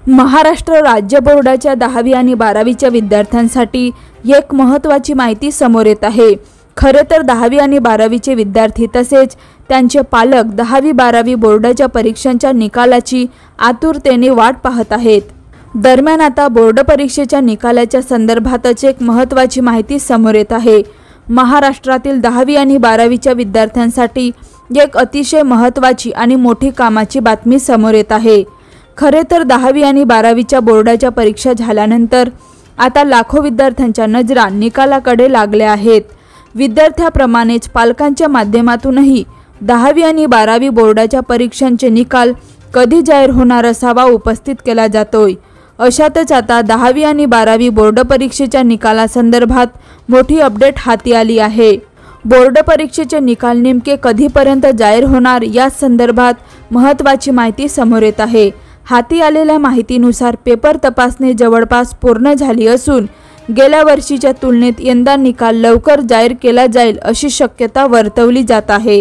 महाराष्ट्र राज्य बोर्डाच्या 10वी आणि 12वीच्या विद्यार्थ्यांसाठी एक महत्त्वाची माहिती समोर येत आहे। खरे तर 10वी आणि 12वीचे विद्यार्थी तसेच त्यांचे पालक 10वी 12वी बोर्डाच्या परीक्षांच्या निकालाची आतुरतेने वाट पाहत आहेत। दरम्यान आता बोर्ड परीक्षेच्या निकालाच्या संदर्भातच एक महत्त्वाची माहिती समोर येत आहे। महाराष्ट्रातील 10वी आणि 12वीच्या विद्यार्थ्यांसाठी एक अतिशय महत्त्वाची आणि मोठी कामाची बातमी समोर येत आहे। खरे तर 10वी आणि 12वीच्या बोर्डाच्या परीक्षा झाल्यानंतर आता लाखो विद्यार्थ्यांच्या नजरा निकालाकडे लागल्या आहेत। विद्यार्थ्याप्रमाणेच पालकांच्या माध्यमातूनही 10वी आणि 12वी बोर्डाच्या परीक्षांचे निकाल कधी जाहीर होणार असावा उपस्थित केला जातोय। अशातच आता 10वी आणि 12वी बोर्ड परीक्षेच्या निकालासंदर्भात मोठी अपडेट हाती आली आहे। बोर्ड परीक्षेचे निकाल नेमके कधीपर्यंत जाहीर होणार या संदर्भात महत्त्वाची माहिती समोर येत आहे। हाती आलेल्या माहितीनुसार पेपर तपासणी जवळपास पूर्ण झाली असून गेल्या वर्षीच्या तुलनेत यंदा निकाल लवकर जाहीर केला जाईल अशी शक्यता वर्तवली जात आहे।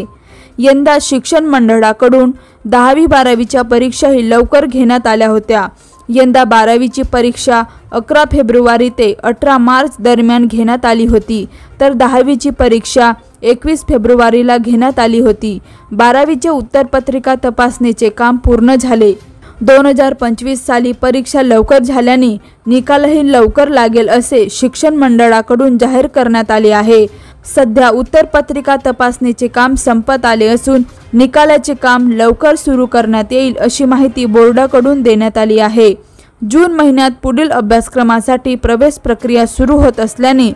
यंदा शिक्षण मंडळाकडून 10वी 12वीच्या परीक्षाही लवकर घेण्यात आल्या होत्या। यंदा 12वीची परीक्षा 11 फेब्रुवारी ते 18 मार्च दरम्यान घेण्यात आली होती, तर 10वीची परीक्षा 21 फेब्रुवारीला घेण्यात आली होती। 12वीचे उत्तरपत्रिका तपासणीचे काम पूर्ण झाले। 2025 साली परीक्षा लवकर झाल्याने निकालही लवकर लागेल असे शिक्षण मंडळाकडून जाहीर करण्यात आले आहे। सध्या उत्तरपत्रिका तपासणीचे काम संपत आले असून निकालाचे काम लवकर सुरू करण्यात येईल अशी माहिती बोर्डाकडून देण्यात आली आहे। जून महिन्यात पुढील अभ्यासक्रमासाठी प्रवेश प्रक्रिया सुरू होत असल्याने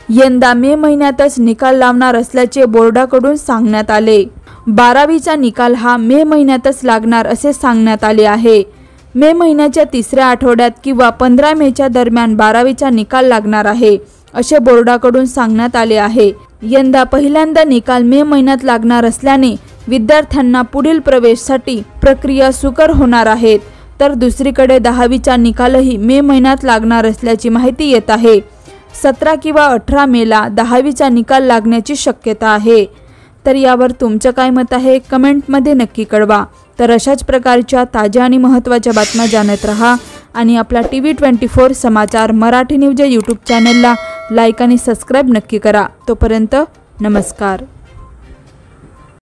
यंदा मे महिन्यातच निकाल लावणार असल्याचे बोर्डाकडून सांगण्यात आले। 12वीचा निकाल हा मे महिन्यातच लागणार असे सांगण्यात आले आहे। मे महिन्याच्या तिसऱ्या आठवड्यात किंवा 15 मेच्या दरम्यान 12वीचा निकाल लागणार आहे असे बोर्डाकडून सांगण्यात आले आहे। यंदा पहिल्यांदा निकाल मे महिन्यात लागणार असल्याने विद्यार्थ्यांना पुढील प्रवेशासाठी प्रक्रिया सुकर होणार आहेत, तर दुसरीकडे 10वीचा निकालही मे महिन्यात लागणार असल्याची माहिती येत आहे। 17 किंवा 18 मेला 10वीचा निकाल लागण्याची शक्यता आहे। तर यावर तुमचं काय मत आहे कमेंटमध्ये नक्की कळवा। तर अशाच प्रकारच्या ताज्या आणि महत्त्वाच्या बातम्या जाणत रहा आणि आपला TV24 समाचार मराठी न्यूज या यूट्यूब चॅनलला लाईक आणि सबस्क्राईब नक्की करा। तोपर्यंत नमस्कार।